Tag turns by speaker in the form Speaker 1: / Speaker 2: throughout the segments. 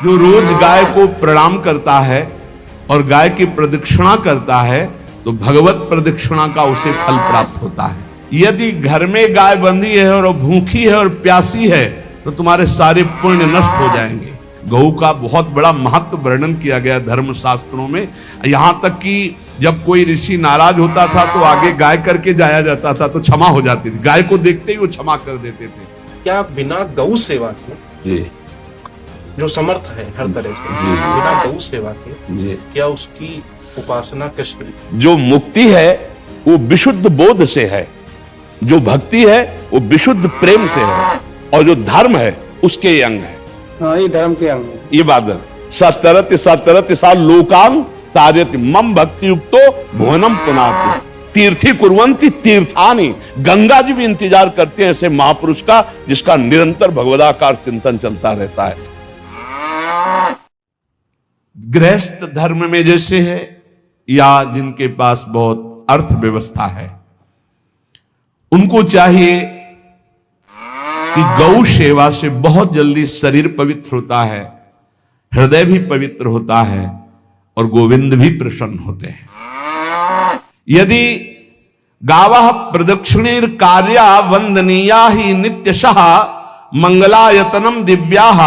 Speaker 1: जो रोज गाय को प्रणाम करता है और गाय की प्रदक्षिणा करता है तो भगवत प्रदक्षिणा का उसे फल प्राप्त होता है। यदि घर में गाय बंधी है और भूखी है और प्यासी है तो तुम्हारे सारे पुण्य नष्ट हो जाएंगे। गौ का बहुत बड़ा महत्व वर्णन किया गया धर्म शास्त्रों में, यहां तक कि जब कोई ऋषि नाराज होता था तो आगे गाय करके जाया जाता था तो क्षमा हो जाती थी। गाय को देखते ही वो क्षमा कर देते थे।
Speaker 2: क्या बिना गौ सेवा के
Speaker 3: जी
Speaker 2: जो समर्थ है हर तरह से,
Speaker 3: जी,
Speaker 2: बिना गौ सेवा के
Speaker 3: जी,
Speaker 2: क्या उसकी उपासना कैसे?
Speaker 3: जो मुक्ति है वो विशुद्ध बोध से है, जो भक्ति है वो विशुद्ध प्रेम से है, और जो धर्म है उसके ये अंग है।
Speaker 4: हाँ, ये धर्म के अंग है।
Speaker 3: ये बात है। सतरत सतरत सा लोकांग ताजति मम भक्ति युक्तो भुवनम पुनाति तीर्थी कुर्वन्ति तीर्थानि। गंगा जी भी इंतजार करते हैं ऐसे महापुरुष का जिसका निरंतर भगवदाकार चिंतन चलता रहता है।
Speaker 1: गृहस्थ धर्म में जैसे है या जिनके पास बहुत अर्थव्यवस्था है, उनको चाहिए कि गौ सेवा से बहुत जल्दी शरीर पवित्र होता है, हृदय भी पवित्र होता है और गोविंद भी प्रसन्न होते हैं। यदि गावः प्रदक्षिणेर कार्या वंदनीया ही नित्यशः मंगलायतनम दिव्याः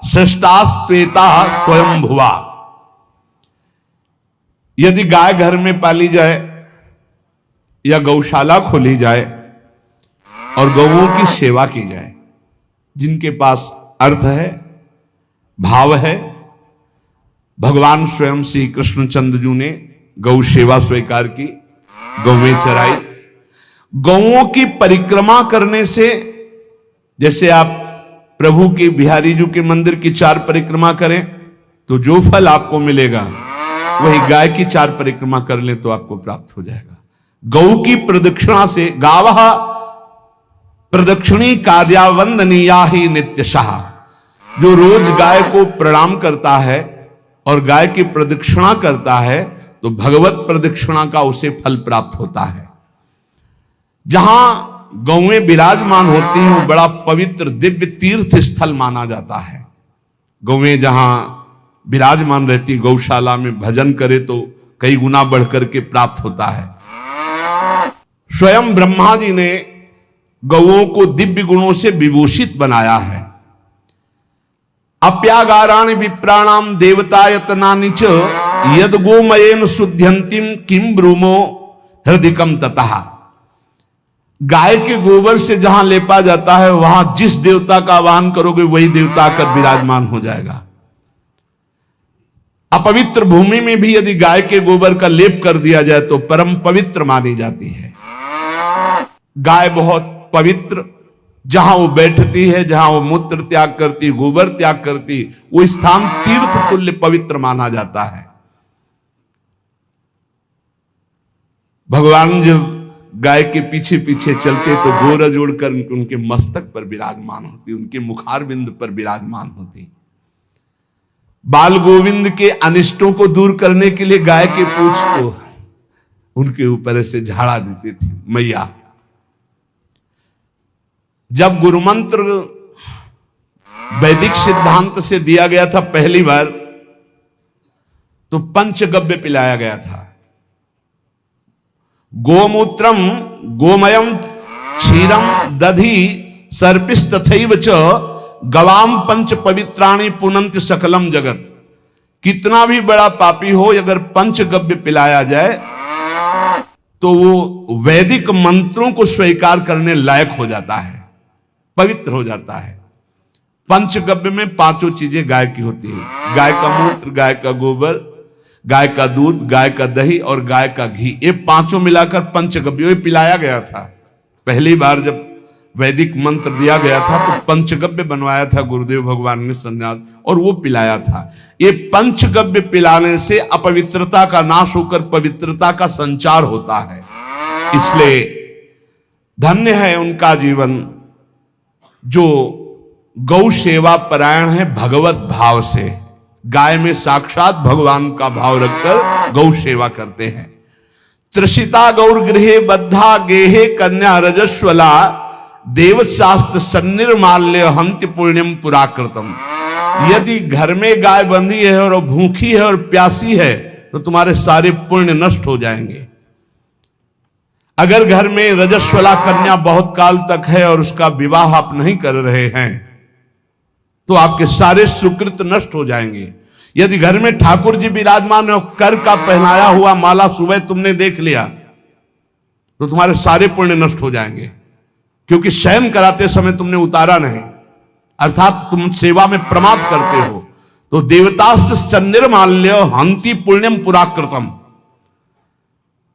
Speaker 1: श्रेष्ठास्त्वेता स्वयंभुवा। यदि गाय घर में पाली जाए या गौशाला खोली जाए और गौओं की सेवा की जाए, जिनके पास अर्थ है, भाव है, भगवान स्वयं श्री कृष्णचंद्र जी ने गौ सेवा स्वीकार की, गौवें चराई। गौओं की परिक्रमा करने से, जैसे आप प्रभु के बिहारी जी के मंदिर की 4 परिक्रमा करें तो जो फल आपको मिलेगा वही गाय की 4 परिक्रमा कर ले तो आपको प्राप्त हो जाएगा। गौ की प्रदक्षिणा से, गावः प्रदक्षिणी कार्यावंदनीया ही नित्यशः, जो रोज गाय को प्रणाम करता है और गाय की प्रदक्षिणा करता है तो भगवत प्रदक्षिणा का उसे फल प्राप्त होता है। जहां गौएं विराजमान होती हैं वो बड़ा पवित्र दिव्य तीर्थ स्थल माना जाता है। गौएं जहां विराजमान रहती, गौशाला में भजन करे तो कई गुना बढ़कर के प्राप्त होता है। स्वयं ब्रह्मा जी ने गौओं को दिव्य गुणों से विभूषित बनाया है। अप्यागाराणि विप्राणाम देवतायतनानि च यद गोमयेन शुद्ध्यन्तिम किम ब्रूमो हृदिकम ततः। गाय के गोबर से जहां लेपा जाता है वहां जिस देवता का आवाहन करोगे वही देवता आकर विराजमान हो जाएगा। अपवित्र भूमि में भी यदि गाय के गोबर का लेप कर दिया जाए तो परम पवित्र मानी जाती है। गाय बहुत पवित्र, जहां वो बैठती है, जहां वो मूत्र त्याग करती, गोबर त्याग करती, वो स्थान तीर्थ तुल्य पवित्र माना जाता है। भगवान जब गाय के पीछे पीछे चलते तो गोरज उड़कर उनके मस्तक पर विराजमान होती, उनके मुखार बिंद पर विराजमान होती। बाल गोविंद के अनिष्टों को दूर करने के लिए गाय के पूंछ को उनके ऊपर ऐसे झाड़ा देती थी मैया। जब गुरुमंत्र वैदिक सिद्धांत से दिया गया था पहली बार तो पंचगव्य पिलाया गया था। गोमूत्रम गोमयम क्षीरम दधि सर्पिस्तथैव च गवाम पंच पवित्राणि पुनन्ति सकलम जगत। कितना भी बड़ा पापी हो, अगर पंचगव्य पिलाया जाए तो वो वैदिक मंत्रों को स्वीकार करने लायक हो जाता है, पवित्र हो जाता है। पंचगव्य में 5 चीजें गाय की होती है। गाय का मूत्र, गाय का गोबर, गाय का दूध, गाय का दही और गाय का घी, ये 5 मिलाकर पंचगव्य पिलाया गया था। पहली बार जब वैदिक मंत्र दिया गया था तो पंचगव्य बनवाया था गुरुदेव भगवान ने संन्यास, और वो पिलाया था। ये पंचगव्य पिलाने से अपवित्रता का नाश होकर पवित्रता का संचार होता है। इसलिए धन्य है उनका जीवन जो गौ सेवा परायण है भगवत भाव से। गाय में साक्षात भगवान का भाव रखकर गौ सेवा करते हैं। त्रिषिता गौर गृहे बद्धा गेहे कन्या रजस्वला देव शास्त्र सन्निर्माल्य हंति पुण्यम पुराकृतम। यदि घर में गाय बंधी है और भूखी है और प्यासी है तो तुम्हारे सारे पुण्य नष्ट हो जाएंगे। अगर घर में रजस्वला कन्या बहुत काल तक है और उसका विवाह आप नहीं कर रहे हैं तो आपके सारे सुकृत नष्ट हो जाएंगे। यदि घर में ठाकुर जी विराजमान हो, कर का पहनाया हुआ माला सुबह तुमने देख लिया तो तुम्हारे सारे पुण्य नष्ट हो जाएंगे, क्योंकि शयन कराते समय तुमने उतारा नहीं, अर्थात तुम सेवा में प्रमाद करते हो। तो देवताश्च निर्माल्य हंति पुण्यम पुराकृतम,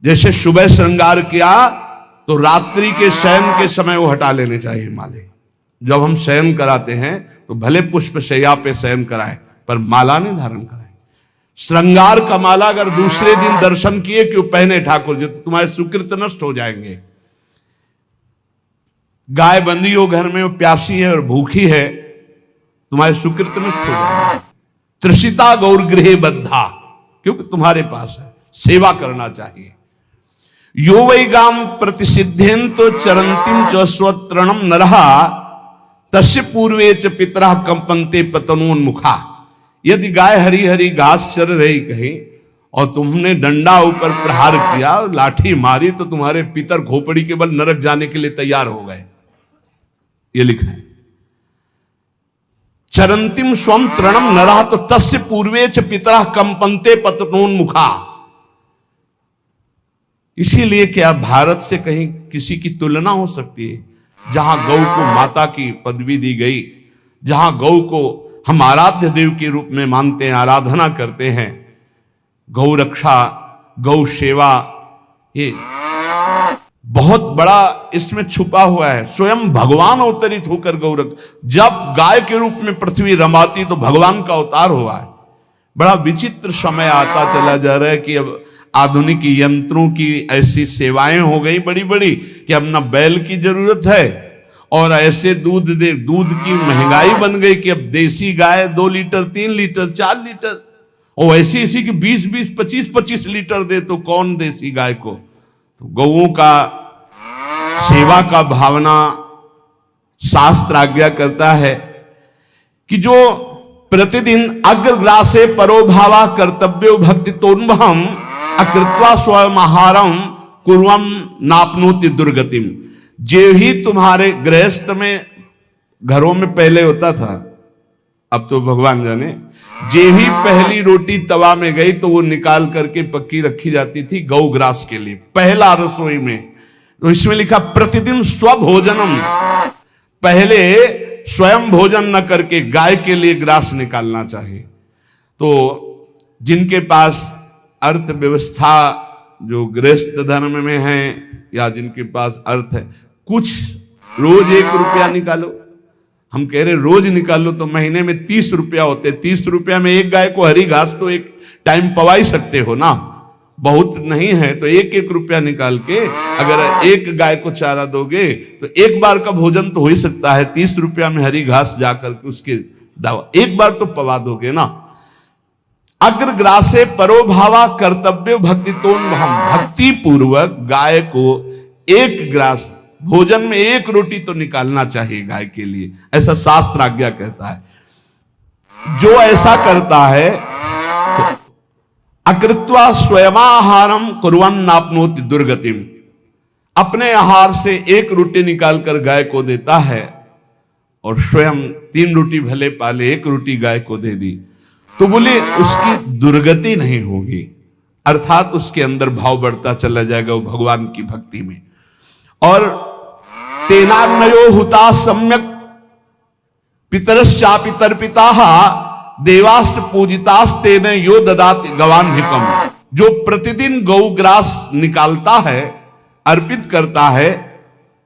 Speaker 1: जैसे सुबह श्रृंगार किया तो रात्रि के शयन के समय वो हटा लेने चाहिए माले। जब हम शयन कराते हैं तो भले पुष्प शैया पे शयन कराएं पर माला नहीं धारण कराएं। श्रृंगार का माला अगर दूसरे दिन दर्शन किए क्यों पहने ठाकुर जी तो तुम्हारे सुकृत नष्ट हो जाएंगे। गाय बंदी हो घर में, वो प्यासी है और भूखी है, तुम्हारे सुकृत नष्ट हो जाएंगे। त्रिषिता गौर गृहे बद्धा, क्योंकि तुम्हारे पास है, सेवा करना चाहिए। यो वै गाम प्रतिसिद्धेन तो चरंतिम च स्वतरणम नरहा तस्य पूर्वे च पितरा कंपन्ते पतनोन्मुखा। यदि गाय हरी हरी घास चर रही कहीं और तुमने डंडा ऊपर प्रहार किया, लाठी मारी तो तुम्हारे पितर खोपड़ी के बल नरक जाने के लिए तैयार हो गए, ये लिखा है। चरंतिम स्वम तृणम नरः तो तस्य पूर्वे च पितरा कंपन्ते पतनोन्मुखा। इसीलिए क्या भारत से कहीं किसी की तुलना हो सकती है जहां गौ को माता की पदवी दी गई, जहां गौ को हम आराध्य देव के रूप में मानते हैं, आराधना करते हैं। गौ रक्षा, गौ सेवा, ये बहुत बड़ा इसमें छुपा हुआ है। स्वयं भगवान अवतरित होकर गौ रक्षा, जब गाय के रूप में पृथ्वी रमाती तो भगवान का अवतार हुआ है। बड़ा विचित्र समय आता चला जा रहा है कि अब आधुनिक यंत्रों की ऐसी सेवाएं हो गई बड़ी बड़ी कि अब ना बैल की जरूरत है और ऐसे दूध की महंगाई बन गई कि अब देसी गाय 2 लीटर 3 लीटर 4 लीटर और ऐसी ऐसी कि 20-20 25-25 लीटर दे तो कौन देसी गाय को। तो गौओं का सेवा का भावना शास्त्र आज्ञा करता है कि जो प्रतिदिन अग्रग्रासे परोभावा कर्तव्यो भक्ति तोन्वहम अकृत्वा स्वयं आहारम कुर्वम नापनोति दुर्गतिम। जे ही तुम्हारे गृहस्थ में घरों में पहले होता था, अब तो भगवान जाने, जे ही पहली रोटी तवा में गई तो वो निकाल करके पक्की रखी जाती थी गौग्रास के लिए, पहला रसोई में। तो इसमें लिखा प्रतिदिन स्वभोजनम, पहले स्वयं भोजन न करके गाय के लिए ग्रास निकालना चाहिए। तो जिनके पास अर्थव्यवस्था जो गृहस्थ धर्म में है या जिनके पास अर्थ है, कुछ रोज 1 रुपया निकालो। हम कह रहे रोज निकालो तो महीने में 30 रुपया होते, 30 रुपया में एक गाय को हरी घास तो एक टाइम पवा ही सकते हो ना, बहुत नहीं है तो 1-1 रुपया निकाल के अगर एक गाय को चारा दोगे तो एक बार का भोजन तो हो ही सकता है। 30 रुपया में हरी घास जाकर के उसके दावा एक बार तो पवा दोगे ना। अग्रग्रासे परोभावा कर्तव्य भक्ति तोन्वहम, भक्ति पूर्वक गाय को 1 ग्रास भोजन में 1 रोटी तो निकालना चाहिए गाय के लिए, ऐसा शास्त्र आज्ञा कहता है। जो ऐसा करता है तो अकृत्वा स्वयमाहारम कुर्वन् नाप्नोति दुर्गतिम, अपने आहार से 1 रोटी निकालकर गाय को देता है और स्वयं 3 रोटी भले पाले 1 रोटी गाय को दे दी तो बोले उसकी दुर्गति नहीं होगी, अर्थात उसके अंदर भाव बढ़ता चला जाएगा वो भगवान की भक्ति में। और तेनाग्नयो हुता सम्यक पितरश्चापि तर्पिताः देवास्त पूजितास्तेन यो ददाति गवान्हिकम। जो प्रतिदिन गौग्रास निकालता है, अर्पित करता है,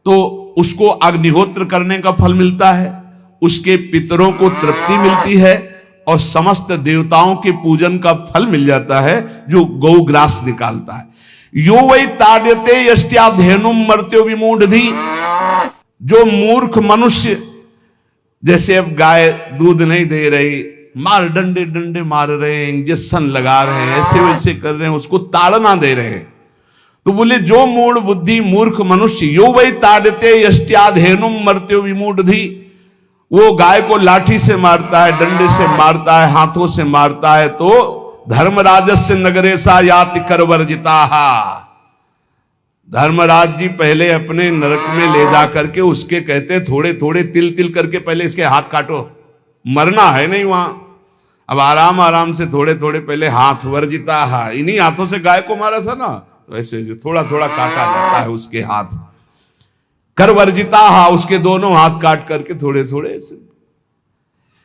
Speaker 1: तो उसको अग्निहोत्र करने का फल मिलता है, उसके पितरों को तृप्ति मिलती है और समस्त देवताओं के पूजन का फल मिल जाता है जो गौग्रास निकालता है। यो वै ताड्यते यष्ट्याधेनुम मर्त्यो विमूढ़धि, जो मूर्ख मनुष्य, जैसे अब गाय दूध नहीं दे रही, मार डंडे डंडे मार रहे हैं, इंजेक्शन लगा रहे हैं, ऐसे वैसे कर रहे हैं, उसको ताड़ना दे रहे हैं। तो बोले जो मूढ़ बुद्धि मूर्ख मनुष्य, यो वै ताड्यते यष्ट्याधेनुम मर्त्यो विमूढ़धि, वो गाय को लाठी से मारता है, डंडे से मारता है, हाथों से मारता है, तो धर्मराजस्य नगरेशा याति करवर्जिता। धर्मराज जी पहले अपने नरक में ले जा करके उसके कहते थोड़े थोड़े तिल तिल करके पहले इसके हाथ काटो, मरना है नहीं वहां। अब आराम आराम से थोड़े थोड़े पहले हाथ वर्जिता, इन्हीं हाथों से गाय को मारा था ना, वैसे थोड़ा थोड़ा काटा जाता है उसके हाथ। कर वर्जिता, उसके दोनों हाथ काट करके थोड़े थोड़े।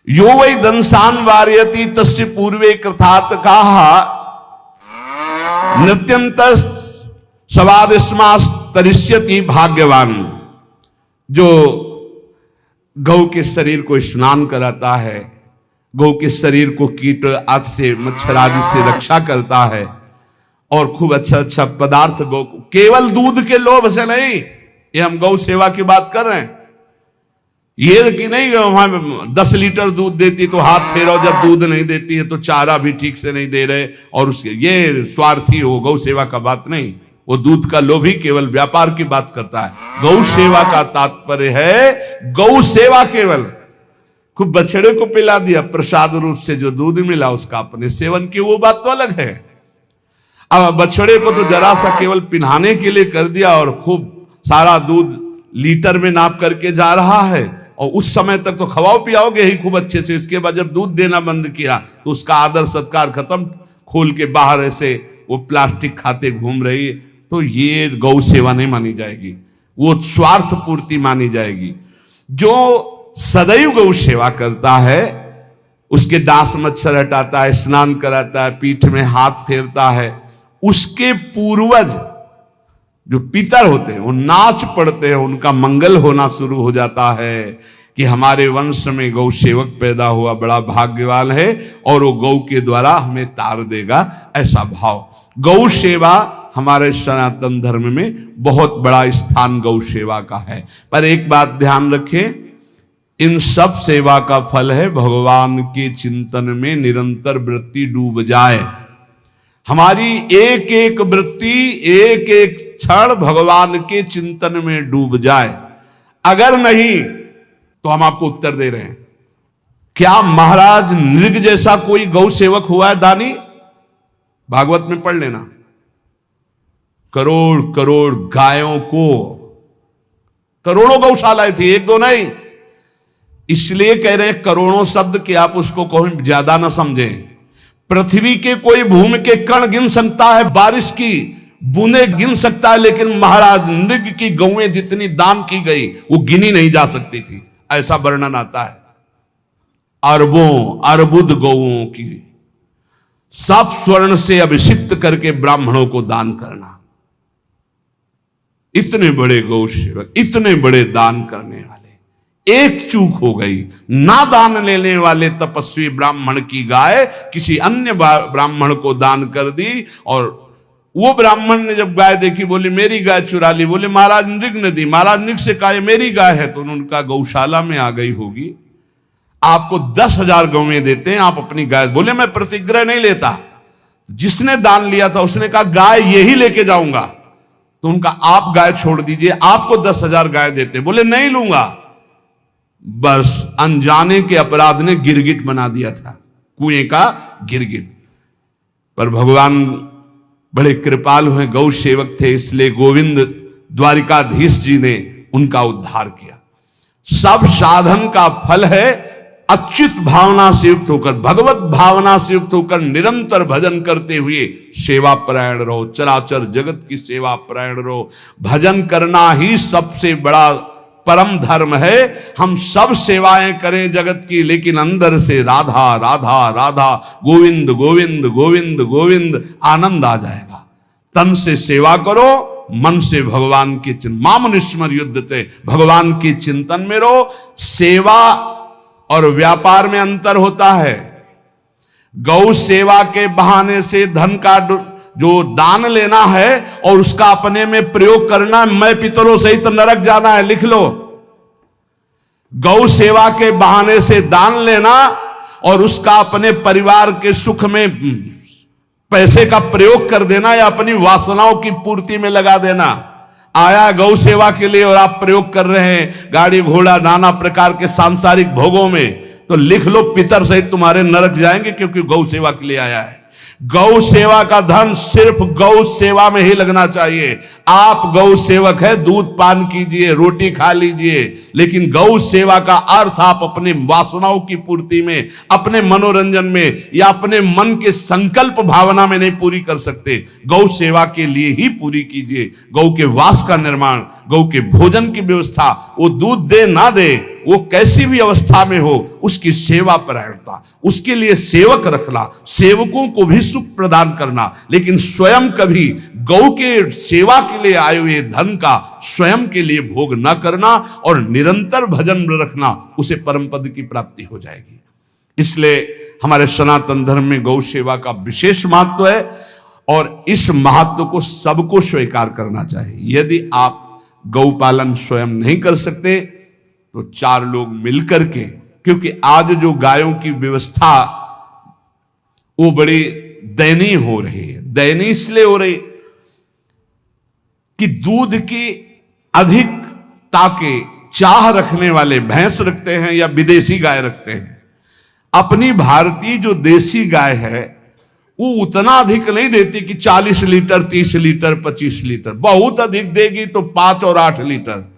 Speaker 1: यो वै दंसान वार्यति तस्य पूर्वे कृतार्थ कहा नृत्यंत सवादिस्मास्तरिष्यति भाग्यवान। जो गौ के शरीर को स्नान कराता है, गौ के शरीर को कीट आदि से मच्छर आदि से रक्षा करता है, और खूब अच्छा अच्छा पदार्थ गौ को, केवल दूध के लोभ से नहीं, ये हम गौ सेवा की बात कर रहे हैं। ये कि नहीं वहां 10 लीटर दूध देती तो हाथ फेरो, जब दूध नहीं देती है तो चारा भी ठीक से नहीं दे रहे, और उसके ये स्वार्थी हो, गौ सेवा का बात नहीं। वो दूध का लोभी केवल व्यापार की बात करता है। गौ सेवा का तात्पर्य है गौ सेवा केवल, खूब बछड़े को पिला दिया प्रसाद रूप से, जो दूध मिला उसका अपने सेवन की, वो बात तो अलग है। अब बछड़े को तो जरा सा केवल पिन्हाने के लिए कर दिया, और खूब सारा दूध लीटर में नाप करके जा रहा है, और उस समय तक तो खवाओ पियाओगे ही खूब अच्छे से। उसके बाद जब दूध देना बंद किया तो उसका आदर सत्कार खत्म, खोल के बाहर ऐसे वो प्लास्टिक खाते घूम रही है, तो ये गौ सेवा नहीं मानी जाएगी, वो स्वार्थ पूर्ति मानी जाएगी। जो सदैव गौ सेवा करता है, उसके डांस मच्छर हटाता है, स्नान कराता है, पीठ में हाथ फेरता है, उसके पूर्वज जो पितर होते हैं वो नाच पड़ते हैं, उनका मंगल होना शुरू हो जाता है कि हमारे वंश में गौ सेवक पैदा हुआ, बड़ा भाग्यवान है, और वो गौ के द्वारा हमें तार देगा, ऐसा भाव। गौ सेवा हमारे सनातन धर्म में बहुत बड़ा स्थान गौ सेवा का है। पर एक बात ध्यान रखें, इन सब सेवा का फल है भगवान के चिंतन में निरंतर वृत्ति डूब जाए। हमारी एक एक वृत्ति, एक एक क्षण भगवान के चिंतन में डूब जाए। अगर नहीं तो हम आपको उत्तर दे रहे हैं, क्या महाराज नृग जैसा कोई गौ सेवक हुआ है दानी? भागवत में पढ़ लेना, करोड़ करोड़ गायों को, करोड़ों गौशालाएं थी, एक दो नहीं। इसलिए कह रहे हैं करोड़ों शब्द कि आप उसको कोई ज्यादा ना समझें। पृथ्वी के कोई भूमि के कण गिन सकता है, बारिश की बूंदे गिन सकता है, लेकिन महाराज नृग की गौएं जितनी दान की गई वो गिनी नहीं जा सकती थी, ऐसा वर्णन आता है। अरबों अर्बुद गौओं की सब स्वर्ण से अभिषिक्त करके ब्राह्मणों को दान करना। इतने बड़े गौ सेवक, इतने बड़े दान करने वाले, एक चूक हो गई, ना दान लेने वाले तपस्वी ब्राह्मण की गाय किसी अन्य ब्राह्मण को दान कर दी, और वो ब्राह्मण ने जब गाय देखी बोली मेरी गाय चुरा ली। बोले महाराज नृग ने दी। महाराज नृग से कहा मेरी गाय है, तो उनका गौशाला में आ गई होगी, आपको 10,000 गौएं देते हैं, आप अपनी गाय। बोले मैं प्रतिग्रह नहीं लेता। जिसने दान लिया था उसने कहा गाय यही लेके जाऊंगा, तो उनका आप गाय छोड़ दीजिए, आपको 10,000 गाय देते। बोले नहीं लूंगा। बस अनजाने के अपराध ने गिरगिट बना दिया था, कुएं का गिरगिट। पर भगवान बड़े कृपालु हैं, गौ सेवक थे, इसलिए गोविंद द्वारिकाधीश जी ने उनका उद्धार किया। सब साधन का फल है अच्युत भावना से युक्त होकर, भगवत भावना से युक्त होकर निरंतर भजन करते हुए सेवा परायण रहो, चराचर जगत की सेवा परायण रहो। भजन करना ही सबसे बड़ा परम धर्म है। हम सब सेवाएं करें जगत की, लेकिन अंदर से राधा राधा राधा, गोविंद गोविंद गोविंद गोविंद, आनंद आ जाएगा। तन से सेवा करो, मन से भगवान के चिंतन, मामनुष्मर युद्ध से भगवान के चिंतन में रहो। सेवा और व्यापार में अंतर होता है। गौ सेवा के बहाने से धन का जो दान लेना है और उसका अपने में प्रयोग करना, मैं पितरों सहित नरक जाना है, लिख लो। गौ सेवा के बहाने से दान लेना और उसका अपने परिवार के सुख में पैसे का प्रयोग कर देना या अपनी वासनाओं की पूर्ति में लगा देना, आया गौ सेवा के लिए और आप प्रयोग कर रहे हैं गाड़ी घोड़ा नाना प्रकार के सांसारिक भोगों में, तो लिख लो पितर सहित तुम्हारे नरक जाएंगे, क्योंकि गौ सेवा के लिए आया है। गौ सेवा का धन सिर्फ गौ सेवा में ही लगना चाहिए। आप गौ सेवक है, दूध पान कीजिए, रोटी खा लीजिए, लेकिन गौ सेवा का अर्थ आप अपने वासनाओं की पूर्ति में, अपने मनोरंजन में या अपने मन के संकल्प भावना में नहीं पूरी कर सकते। गौ सेवा के लिए ही पूरी कीजिए। गौ के वास का निर्माण, गौ के भोजन की व्यवस्था, वो दूध दे ना दे, वो कैसी भी अवस्था में हो, उसकी सेवा परायणता, उसके लिए सेवक रखना, सेवकों को भी सुख प्रदान करना, लेकिन स्वयं कभी गौ के सेवा के लिए आए हुए धन का स्वयं के लिए भोग न करना और निरंतर भजन रखना, उसे परम पद की प्राप्ति हो जाएगी। इसलिए हमारे सनातन धर्म में गौ सेवा का विशेष महत्व है और इस महत्व को सबको स्वीकार करना चाहिए। यदि आप गौ पालन स्वयं नहीं कर सकते तो 4 लोग मिलकर के, क्योंकि आज जो गायों की व्यवस्था वो बड़ी दयनीय हो रही है। दयनीय इसलिए हो रही कि दूध की अधिकता के चाह रखने वाले भैंस रखते हैं या विदेशी गाय रखते हैं। अपनी भारतीय जो देसी गाय है वो उतना अधिक नहीं देती कि 40 लीटर 30 लीटर 25 लीटर, बहुत अधिक देगी तो 5 और 8 लीटर।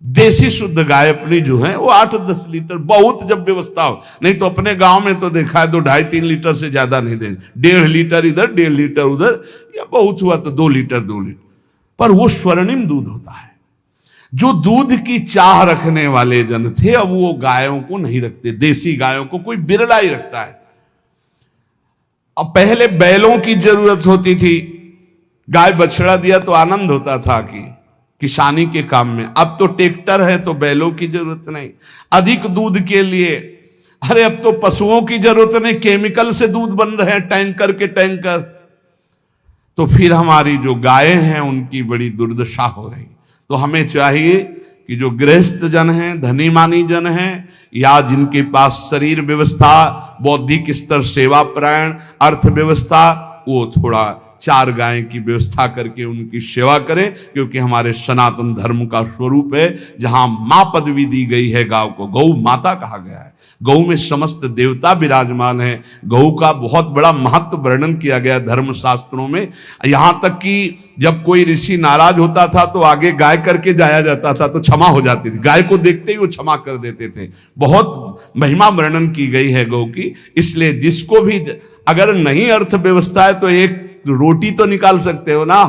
Speaker 1: देसी शुद्ध गाय अपनी जो है वो 8-10 लीटर, बहुत जब व्यवस्था हो। नहीं तो अपने गांव में तो देखा है 2-2.5-3 लीटर से ज्यादा नहीं देंगे, 1.5 लीटर इधर 1.5 लीटर उधर, या बहुत हुआ तो 2 लीटर 2 लीटर, पर वो स्वर्णिम दूध होता है। जो दूध की चाह रखने वाले जन थे अब वो गायों को नहीं रखते, देसी गायों को कोई बिरला ही रखता है। अब पहले बैलों की जरूरत होती थी, गाय बछड़ा दिया तो आनंद होता था कि किसानी के काम में। अब तो ट्रैक्टर है तो बैलों की जरूरत नहीं। अधिक दूध के लिए अरे अब तो पशुओं की जरूरत नहीं, केमिकल से दूध बन रहे हैं, टैंकर के टैंकर। तो फिर हमारी जो गायें हैं उनकी बड़ी दुर्दशा हो रही। तो हमें चाहिए कि जो गृहस्थ जन हैं, धनी मानी जन हैं, या जिनके पास शरीर व्यवस्था, बौद्धिक स्तर सेवा परायण, अर्थव्यवस्था, वो थोड़ा 4 गाय की व्यवस्था करके उनकी सेवा करें, क्योंकि हमारे सनातन धर्म का स्वरूप है। जहां मां पदवी दी गई है गांव को, गौ माता कहा गया है। गौ में समस्त देवता विराजमान है। गौ का बहुत बड़ा महत्व वर्णन किया गया धर्म शास्त्रों में। यहां तक कि जब कोई ऋषि नाराज होता था तो आगे गाय करके जाया जाता था तो क्षमा हो जाती थी। गाय को देखते ही वो क्षमा कर देते थे। बहुत महिमा वर्णन की गई है गौ की। इसलिए जिसको भी अगर नहीं अर्थव्यवस्था है तो एक रोटी तो निकाल सकते हो ना।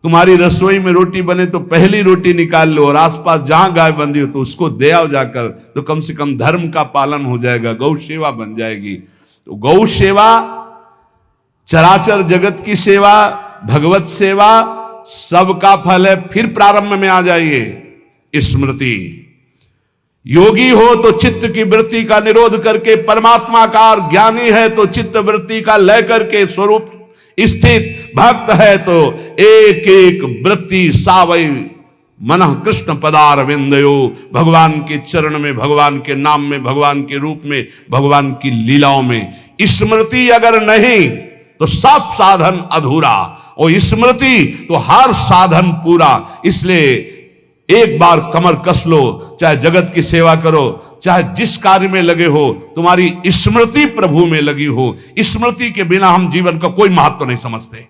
Speaker 1: तुम्हारी रसोई में रोटी बने तो पहली रोटी निकाल लो और आसपास जहां गाय बंधी हो तो उसको दे आओ जाकर, तो कम से कम धर्म का पालन हो जाएगा, गौ सेवा बन जाएगी। तो गौ सेवा, चराचर जगत की सेवा, भगवत सेवा, सबका फल है। फिर प्रारंभ में आ जाइए स्मृति। योगी हो तो चित्त की वृत्ति का निरोध करके परमात्माकार, ज्ञानी है तो चित्त वृत्ति का लय करके स्वरूप स्थित, भक्त है तो एक एक वृत्ति सावई मन कृष्ण पदार विंदयो। भगवान के चरण में, भगवान के नाम में, भगवान के रूप में, भगवान की लीलाओं में स्मृति अगर नहीं तो सब साधन अधूरा, और स्मृति तो हर साधन पूरा। इसलिए एक बार कमर कस लो, चाहे जगत की सेवा करो, चाहे जिस कार्य में लगे हो, तुम्हारी स्मृति प्रभु में लगी हो। स्मृति के बिना हम जीवन का कोई महत्व नहीं समझते।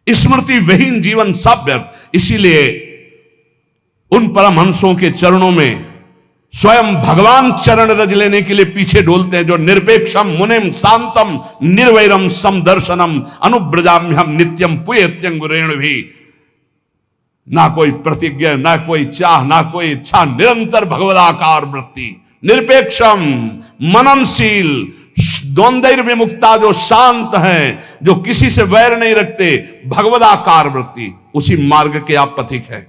Speaker 1: स्मृति विहीन जीवन सब व्यर्थ। इसीलिए उन परमहंसों के चरणों में स्वयं भगवान चरण रज लेने के लिए पीछे डोलते हैं, जो निरपेक्षम मुनिम शांतम निर्वैरम समदर्शनम अनुब्रजाम्यहम नित्यम पुयत्यंगुरेण भी। ना कोई प्रतिज्ञा, ना कोई चाह, ना कोई इच्छा, निरंतर भगवदाकार वृत्ति, निरपेक्षम मननशील, द्वंद्व विमुक्ता, जो शांत हैं, जो किसी से वैर नहीं रखते, भगवदाकार वृत्ति, उसी मार्ग के आप पथिक है।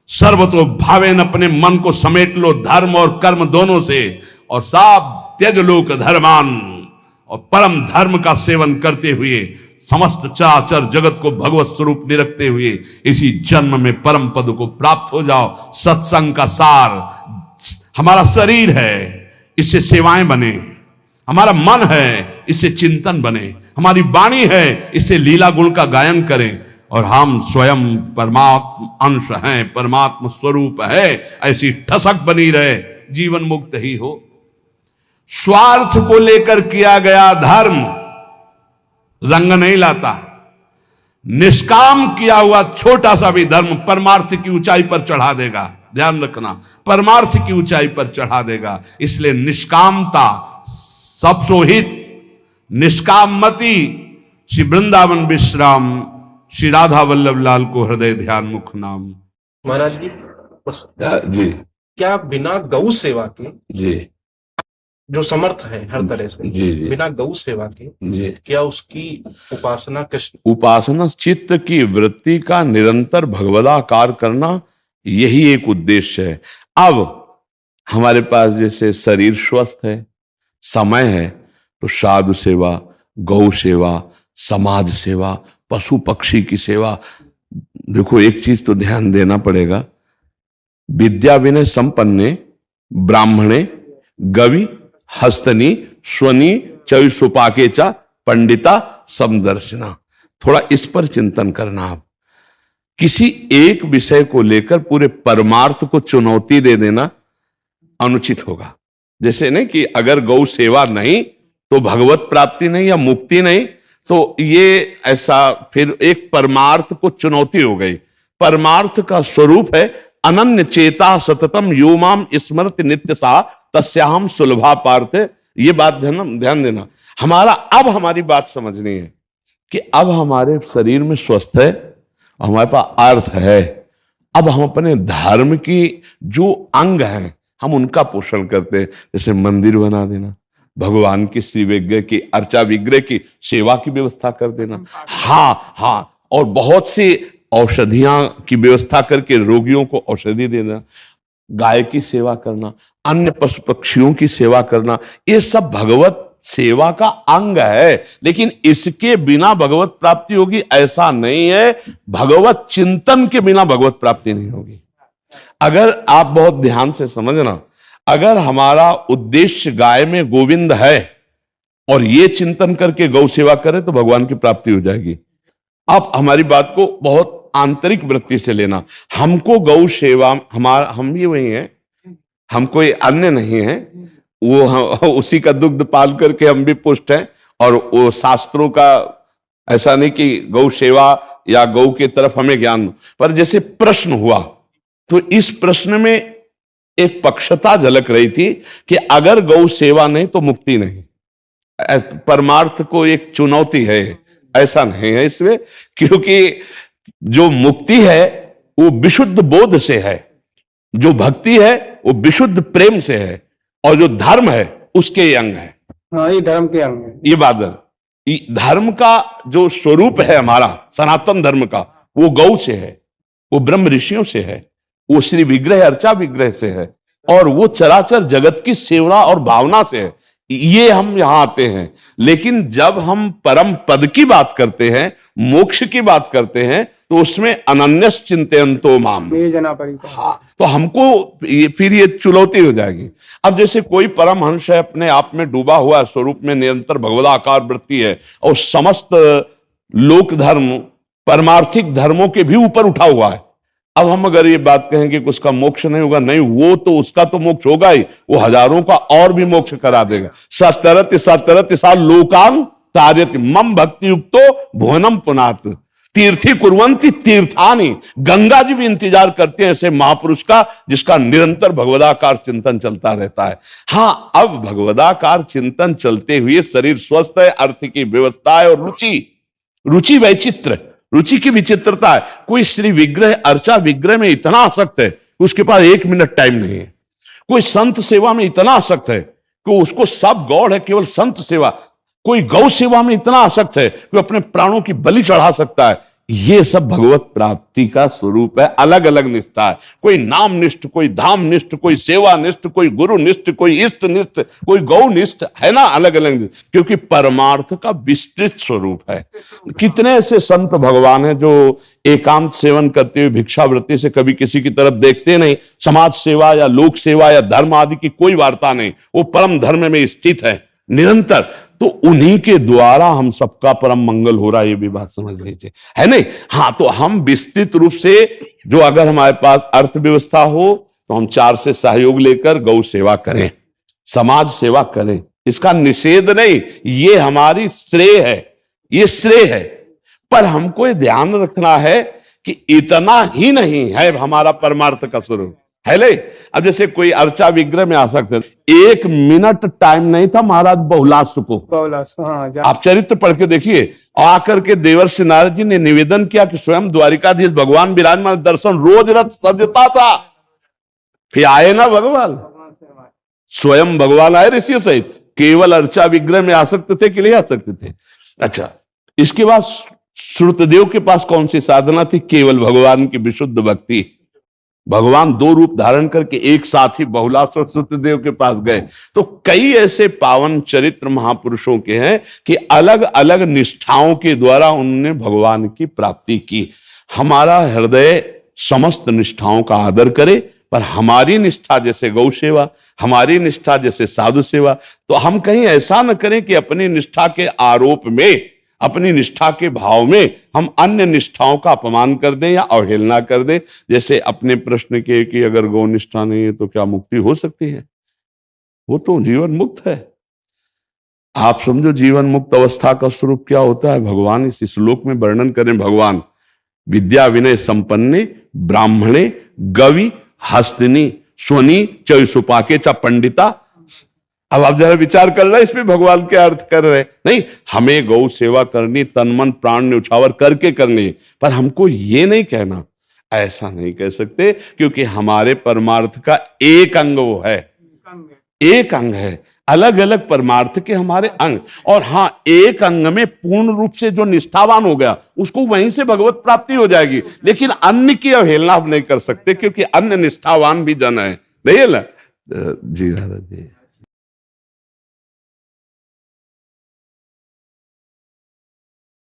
Speaker 1: सर्वतो भावेन, अपने मन को समेट लो धर्म और कर्म दोनों से, और साब त्यज लोक धर्मान, और परम धर्म का सेवन करते हुए समस्त चराचर जगत को भगवत स्वरूप निरखते हुए इसी जन्म में परम पद को प्राप्त हो जाओ। सत्संग का सार हमारा शरीर है, इससे सेवाएं बने। हमारा मन है, इससे चिंतन बने। हमारी वाणी है, इससे लीला गुण का गायन करें। और हम स्वयं परमात्म अंश हैं, परमात्म स्वरूप है, ऐसी ठसक बनी रहे, जीवन मुक्त ही हो। स्वार्थ को लेकर किया गया धर्म रंग नहीं लाता। निष्काम किया हुआ छोटा सा भी धर्म परमार्थ की ऊंचाई पर चढ़ा देगा। ध्यान रखना, परमार्थ की ऊंचाई पर चढ़ा देगा। इसलिए निष्कामता सब सोहित, निष्कामति। श्री वृंदावन विश्राम श्री राधा वल्लभ लाल को हृदय ध्यान मुख नाम।
Speaker 2: महाराज जी बस
Speaker 3: जी
Speaker 2: क्या बिना गौ सेवा के
Speaker 3: जी
Speaker 2: जो समर्थ है हर तरह से,
Speaker 3: जी जी
Speaker 2: बिना गौ सेवा के
Speaker 3: जी
Speaker 2: क्या उसकी उपासना कृष्ण
Speaker 3: उपासना चित्त की वृत्ति का निरंतर भगवदाकार करना, यही एक उद्देश्य है। अब हमारे पास जैसे शरीर स्वस्थ है, समय है, तो साधु सेवा, गौ सेवा, समाज सेवा, पशु पक्षी की सेवा। देखो एक चीज तो ध्यान देना पड़ेगा, विद्या विनय संपन्ने ब्राह्मणे गवि हस्तनी स्वनी चविसुपाके चा पंडिता समदर्शना। थोड़ा इस पर चिंतन करना। आप किसी एक विषय को लेकर पूरे परमार्थ को चुनौती दे देना अनुचित होगा। जैसे नहीं कि अगर गौ सेवा नहीं तो भगवत प्राप्ति नहीं या मुक्ति नहीं, तो ये ऐसा फिर एक परमार्थ को चुनौती हो गई। परमार्थ का स्वरूप है अनन्य चेता सततम यो माम स्मृति नित्य सा तस्याहम सुलभा पार्थ। ये बात ध्यान देना। हमारी बात समझनी है कि अब हमारे शरीर में स्वस्थ है, हमारे पास अर्थ है। अब हम अपने धर्म की जो अंग हैं हम उनका पोषण करते हैं। जैसे मंदिर बना देना, भगवान की श्री विग्रह की अर्चा विग्रह की सेवा की व्यवस्था कर देना। हाँ, और बहुत सी औषधियां की व्यवस्था करके रोगियों को औषधि देना, गाय की सेवा करना, अन्य पशु पक्षियों की सेवा करना, ये सब भगवत सेवा का अंग है। लेकिन इसके बिना भगवत प्राप्ति होगी ऐसा नहीं है। भगवत चिंतन के बिना भगवत प्राप्ति नहीं होगी। अगर आप बहुत ध्यान से समझना, अगर हमारा उद्देश्य गाय में गोविंद है और ये चिंतन करके गौ सेवा करें तो भगवान की प्राप्ति हो जाएगी। आप हमारी बात को बहुत आंतरिक वृत्ति से लेना। हमको गौ सेवा, हम भी वही हैं, हम कोई अन्य नहीं है। उसी का दुग्ध पाल करके हम भी पुष्ट हैं। और वो शास्त्रों का ऐसा नहीं कि गौ सेवा या गौ की तरफ हमें ज्ञान, पर जैसे प्रश्न हुआ तो इस प्रश्न में एक पक्षता झलक रही थी कि अगर गौ सेवा नहीं तो मुक्ति नहीं। परमार्थ को एक चुनौती है, ऐसा नहीं है इसमें। क्योंकि जो मुक्ति है वो विशुद्ध बोध से है, जो भक्ति है वो विशुद्ध प्रेम से है, और जो धर्म है उसके ये अंग है।
Speaker 4: हाँ, ये धर्म के अंग है।
Speaker 3: ये बात है। धर्म का जो स्वरूप है हमारा सनातन धर्म का, वो गौ से है, वो ब्रह्म ऋषियों से है, वो श्री विग्रह अर्चा विग्रह से है, और वो चराचर जगत की सेवा और भावना से है। ये हम यहां आते हैं। लेकिन जब हम परम पद की बात करते हैं, मोक्ष की बात करते हैं, तो उसमें अनन्यस चिंतयन्तो माम, हाँ, तो हमको फिर ये चुनौती हो जाएगी। अब जैसे कोई परमहंस है, अपने आप में डूबा हुआ स्वरूप में निरंतर भगवदाकार वृत्ति है, और समस्त लोक धर्म परमार्थिक धर्मों के भी ऊपर उठा हुआ है। अब हम अगर ये बात कहें कि उसका मोक्ष नहीं होगा, नहीं, वो तो उसका तो मोक्ष होगा ही, वो हजारों का और भी मोक्ष करा देगा। सतरति सा लोकांग तार्यति मम भक्ति युक्तो भुवनम पुनात तीर्थी कुर्वन्ति तीर्थानि। गंगा जी भी इंतजार करते हैं ऐसे महापुरुष का जिसका निरंतर भगवदाकार चिंतन चलता रहता है। हाँ, अब भगवदाकार चिंतन चलते हुए शरीर स्वस्थ है, अर्थ की व्यवस्था है, और रुचि वैचित्र, रुचि की विचित्रता है। कोई श्री विग्रह अर्चा विग्रह में इतना आसक्त है कि उसके पास 1 मिनट टाइम नहीं है। कोई संत सेवा में इतना आसक्त है कि उसको सब गौड़ है, केवल संत सेवा। कोई गौ सेवा में इतना आसक्त है कि अपने प्राणों की बलि चढ़ा सकता है। ये सब भगवत प्राप्ति का स्वरूप है। अलग अलग निष्ठा है, कोई नाम निष्ठ, कोई धाम निष्ठ, कोई सेवा निष्ठ, कोई गुरु निष्ठ, कोई इष्ट निष्ठ, कोई गौ निष्ठ, है ना, अलग अलग। क्योंकि परमार्थ का विस्तृत स्वरूप है। कितने ऐसे संत भगवान हैं जो एकांत सेवन करते हुए भिक्षावृत्ति से कभी किसी की तरफ देखते नहीं, समाज सेवा या लोक सेवा या धर्म आदि की कोई वार्ता नहीं, वो परम धर्म में स्थित है निरंतर। तो उन्हीं के द्वारा हम सबका परम मंगल हो रहा है, ये भी बात समझ लीजिए, है नहीं? हाँ, तो हम विस्तृत रूप से जो अगर हमारे पास अर्थव्यवस्था हो तो हम 4 से सहयोग लेकर गौ सेवा करें, समाज सेवा करें, इसका निषेध नहीं, ये हमारी श्रेय है, ये श्रेय है। पर हमको ये ध्यान रखना है कि इतना ही नहीं है हमारा परमार्थ का स्वरूप, है ले? अब जैसे कोई अर्चा विग्रह में आ सकते, 1 मिनट टाइम नहीं था महाराज बहुलास को।
Speaker 4: हाँ,
Speaker 3: आप चरित्र पढ़ के देखिए, आकर के देवर्षि नारद जी ने निवेदन किया कि स्वयं द्वारिकाधीश भगवान विराजमान, दर्शन रोज रथ सजता था, फिर आए ना भगवान, स्वयं भगवान आए ऋषियों सहित, केवल अर्चा विग्रह में आ सकते थे कि नहीं आ सकते थे? अच्छा, इसके बाद श्रुतदेव के पास कौन सी साधना थी? केवल भगवान की विशुद्ध भक्ति। भगवान 2 रूप धारण करके एक साथ ही बहुलास और श्रुतदेव के पास गए। तो कई ऐसे पावन चरित्र महापुरुषों के हैं कि अलग अलग निष्ठाओं के द्वारा उन्होंने भगवान की प्राप्ति की। हमारा हृदय समस्त निष्ठाओं का आदर करे, पर हमारी निष्ठा जैसे गौ सेवा, हमारी निष्ठा जैसे साधु सेवा, तो हम कहीं ऐसा न करें कि अपनी निष्ठा के आरोप में, अपनी निष्ठा के भाव में हम अन्य निष्ठाओं का अपमान कर दें या अवहेलना कर दें। जैसे अपने प्रश्न के कि अगर गौ निष्ठा नहीं है तो क्या मुक्ति हो सकती है? वो तो जीवन मुक्त है। आप समझो जीवन मुक्त अवस्था का स्वरूप क्या होता है? भगवान इस श्लोक में वर्णन करें, भगवान विद्या विनय संपन्ने ब्राह्मणे गवि हस्तिनी स्वनी चयुसुपाके चा पंडिता। अब आप जरा विचार कर रहे, इसमें भगवान के अर्थ कर रहे नहीं, हमें गौ सेवा करनी, तन मन प्राण न्यौछावर करके करनी, पर हमको ये नहीं कहना, ऐसा नहीं कह सकते, क्योंकि हमारे परमार्थ का एक अंग वो है, एक अंग है, अलग अलग परमार्थ के हमारे अंग। और हाँ, एक अंग में पूर्ण रूप से जो निष्ठावान हो गया उसको वहीं से भगवत प्राप्ति हो जाएगी, लेकिन अन्य की अवहेलना हम नहीं कर सकते, क्योंकि अन्य निष्ठावान भी जन है, नहीं है ना जी? महाराज जी।